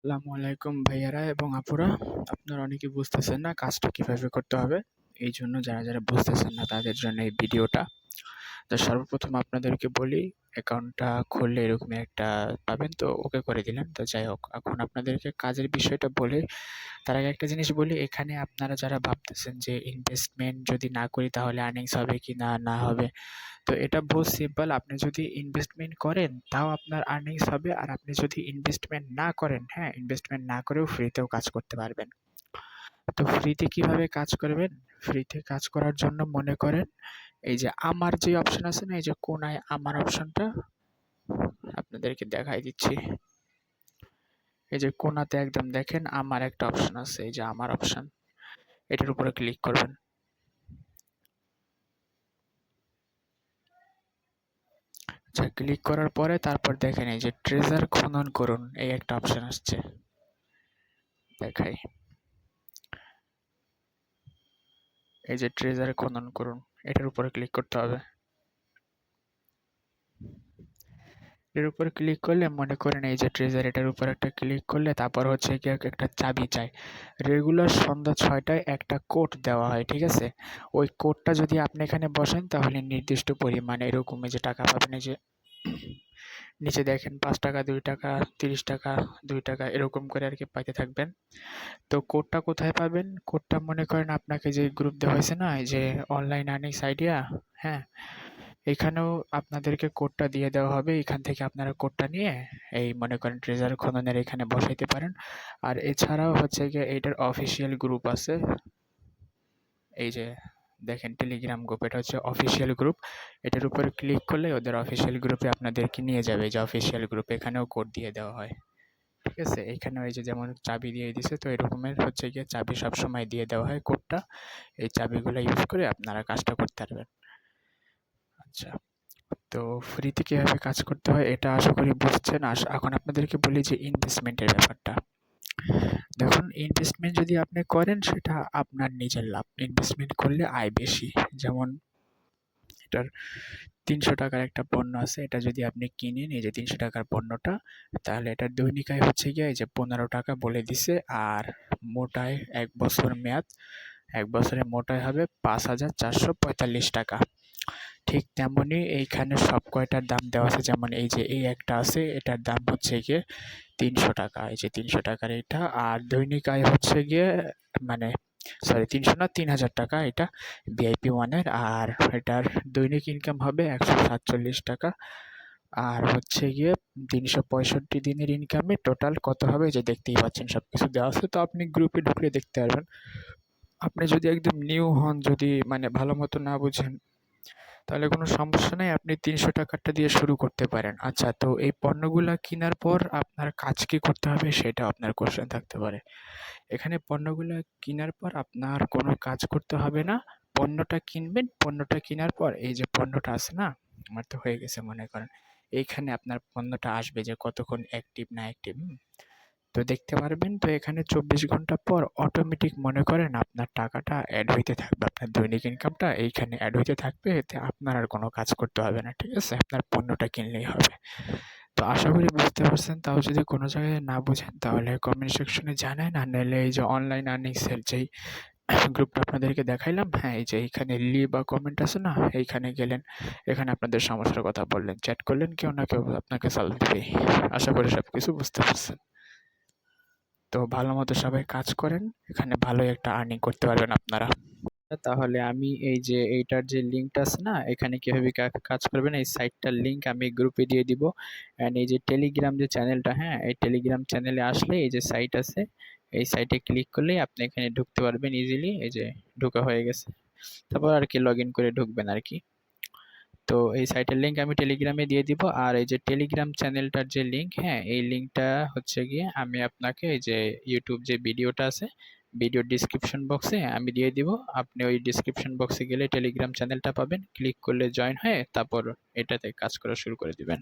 আসসালামু আলাইকুম ভাইয়ারা এবং আপুরা। আপনারা অনেকে বুঝতেছেন না কাজটা কিভাবে করতে হবে। এই জন্য যারা বুঝতেছেন না তাদের জন্য এই ভিডিওটা। তো সর্বপ্রথম আপনাদেরকে বলি, অ্যাকাউন্টটা খুললে এরকম একটা পাবেন, তো ওকে করে দিলেন। তো যাই হোক, এখন আপনাদেরকে কাজের বিষয়টা বলে তার আগে একটা জিনিস বলি, এখানে আপনারা যারা ভাবতেছেন যে ইনভেস্টমেন্ট যদি না করি তাহলে আর্নিংস হবে কি না না হবে, তো এটা বহুত সিম্পল। আপনি যদি ইনভেস্টমেন্ট করেন তাও আপনার আর্নিংস হবে, আর আপনি যদি ইনভেস্টমেন্ট না করেন, হ্যাঁ, ইনভেস্টমেন্ট না করেও ফ্রিতেও কাজ করতে পারবেন। তো ফ্রিতে কিভাবে কাজ করবেন? ফ্রিতে কাজ করার জন্য মনে করেন এই যে আমার যে অপশন আছে না, এই যে কোনায় আমার অপশনটা আপনাদেরকে দেখাই দিচ্ছি। এই যে কোনাতে একদম দেখেন আমার একটা অপশন আছে, এই যে আমার অপশন, এটার উপরে ক্লিক করবেন। আচ্ছা, ক্লিক করার পরে তারপর দেখেন এই যে ট্রেজার খনন করুন, এই একটা অপশন আসছে, দেখাই। এই যে ট্রেজার খনন করুন, এটার উপরে ক্লিক করতে হবে। এর উপরে ক্লিক করলে মনে করেন এই যে ট্রেজার, এটার উপর একটা ক্লিক করলে তারপর হচ্ছে কি একটা চাবি চাই। রেগুলার সন্ধ্যা 6টায় একটা কোড দেওয়া হয়, ঠিক আছে? ওই কোডটা যদি আপনি এখানে বসেন তাহলে নির্দিষ্ট পরিমাণে এরকম এই যে টাকা পাবেন। এই যে নিচে দেখেন 5 টাকা, 2 টাকা, 30 টাকা, 2 টাকা এরকম করে আর কি পাইতে থাকবেন। তো কোডটা কোথায় পাবেন? কোডটা মনে করেন আপনাকে যে গ্রুপ দেওয়া হয়েছে না, এই যে অনলাইন আর্নিংস আইডিয়া, হ্যাঁ, এখানেও আপনাদেরকে কোডটা দিয়ে দেওয়া হবে। এখান থেকে আপনারা কোডটা নিয়ে এই মনে করেন ট্রেজার খননের এখানে বসাইতে পারেন। আর এছাড়াও হচ্ছে গিয়ে এইটার অফিসিয়াল গ্রুপ আছে, এই যে দেখেন টেলিগ্রাম গ্রুপ, এটা হচ্ছে অফিসিয়াল গ্রুপ। এটার উপরে ক্লিক করলে ওদের অফিসিয়াল গ্রুপে আপনাদেরকে নিয়ে যাবে। এই যে অফিসিয়াল গ্রুপ, এখানেও কোড দিয়ে দেওয়া হয়, ঠিক আছে? এখানেও এই যে যেমন চাবি দিয়ে দিছে, তো এরকমের হচ্ছে গিয়ে চাবি সবসময় দিয়ে দেওয়া হয় কোডটা। এই চাবিগুলো ইউজ করে আপনারা কাজটা করতে পারবেন। আচ্ছা, তো ফ্রিতে কিভাবে কাজ করতে হয় এটা আশা করি বুঝছেন। এখন আপনাদেরকে বলি যে ইনভেস্টমেন্টের ব্যাপারটা। দেখুন, ইনভেস্টমেন্ট যদি আপনি করেন সেটা আপনার নিজের লাভ। ইনভেস্টমেন্ট করলে আয় বেশি। যেমন এটার ৩০০ টাকার একটা পণ্য আছে, এটা যদি আপনি কিনেন, এই যে ৩০০ টাকার পণ্যটা, তাহলে এটার দৈনিক আয় হচ্ছে গিয়ে এই যে 15 টাকা বলে দিছে। আর মোটায় ১ বছর মেয়াদ, ১ বছরে মোটায় হবে ৫,৪৪৫ টাকা। ঠিক তেমনি এইখানে সব কয়টার দাম দেওয়া আছে, যেমন এই যে এই একটা আছে, এটার দাম হচ্ছে গিয়ে ৩০০ টাকা, এই যে ৩০০ টাকার এটা। আর দৈনিক আয় হচ্ছে গিয়ে মানে সরি ৩০০ না ৩,০০০ টাকা, এটা ভিআইপি ওয়ানের। আর এটার দৈনিক ইনকাম হবে ১৪৭ টাকা। আর হচ্ছে গিয়ে ৩৬৫ দিনের ইনকামে টোটাল কত হবে, যে দেখতেই পাচ্ছেন সব কিছু দেওয়া আছে। তো আপনি গ্রুপে ঢুকলে দেখতে পারবেন। আপনি যদি একদম নিউ হন, যদি মানে ভালো মতো না বুঝেন, তাহলে কোনো সমস্যা নাই, আপনি ৩০০ টাকারটা দিয়ে শুরু করতে পারেন। আচ্ছা, তো এই পণ্যগুলা কেনার পর আপনার কাজ কি করতে হবে সেটাও আপনার কোশ্চেন থাকতে পারে। এখানে পণ্যগুলা কেনার পর আপনার কোনো কাজ করতে হবে না। পণ্যটা কিনবেন, পণ্যটা কেনার পর এই যে পণ্যটা আছে না, আমার তো হয়ে গেছে মনে করেন, এইখানে আপনার পণ্যটা আসবে যে কতক্ষণ অ্যাক্টিভ না অ্যাক্টিভ, তো দেখতে পারবেন। তো এখানে ২৪ ঘন্টা পর অটোমেটিক মনে করেন আপনার টাকাটা অ্যাড হইতে থাকবে, আপনার দৈনিক ইনকামটা এইখানে অ্যাড হইতে থাকবে। এতে আপনার আর কোনো কাজ করতে হবে না, ঠিক আছে? আপনার পণ্যটা কিনলেই হবে। তো আশা করি বুঝতে পারছেন। তাও যদি কোনো জায়গায় না বুঝেন তাহলে কমেন্ট সেকশনে জানান। আর নাহলে এই যে অনলাইন আর্নিংসের যেই গ্রুপটা আপনাদেরকে দেখাইলাম, হ্যাঁ, এই যে এইখানে বা কমেন্ট আছে না, এইখানে গেলেন, এখানে আপনাদের সমস্যার কথা বললেন, চ্যাট করলেন, কেউ না কেউ আপনাকে সলভ দিবেই। আশা করি সব কিছু বুঝতে পারছেন। তো ভালো মতো সবাই কাজ করেন, এখানে ভালোই একটা আর্নিং করতে পারবেন আপনারা। তাহলে আমি এই যে এইটার যে লিঙ্কটা আছে না, এখানে কিভাবে কাজ করবেন এই সাইটটার লিঙ্ক আমি গ্রুপে দিয়ে দিব। অ্যান্ড এই যে টেলিগ্রাম যে চ্যানেলটা, হ্যাঁ, এই টেলিগ্রাম চ্যানেলে আসলে এই যে সাইট আছে, এই সাইটে ক্লিক করলেই আপনি এখানে ঢুকতে পারবেন ইজিলি। এই যে ঢোকা হয়ে গেছে, তারপর আর কি লগ ইন করে ঢুকবেন আর কি। তো এই সাইটের লিঙ্ক আমি টেলিগ্রামে দিয়ে দিব। আর এই যে টেলিগ্রাম চ্যানেলটার যে লিঙ্ক, হ্যাঁ, এই লিঙ্কটা হচ্ছে গিয়ে আমি আপনাকে এই যে ইউটিউব যে ভিডিওটা আছে, ভিডিও ডিসক্রিপশন বক্সে আমি দিয়ে দিব। আপনি ওই ডিসক্রিপশন বক্সে গেলে টেলিগ্রাম চ্যানেলটা পাবেন, ক্লিক করলে জয়েন হয়ে তারপর এটাতে কাজ করা শুরু করে দিবেন।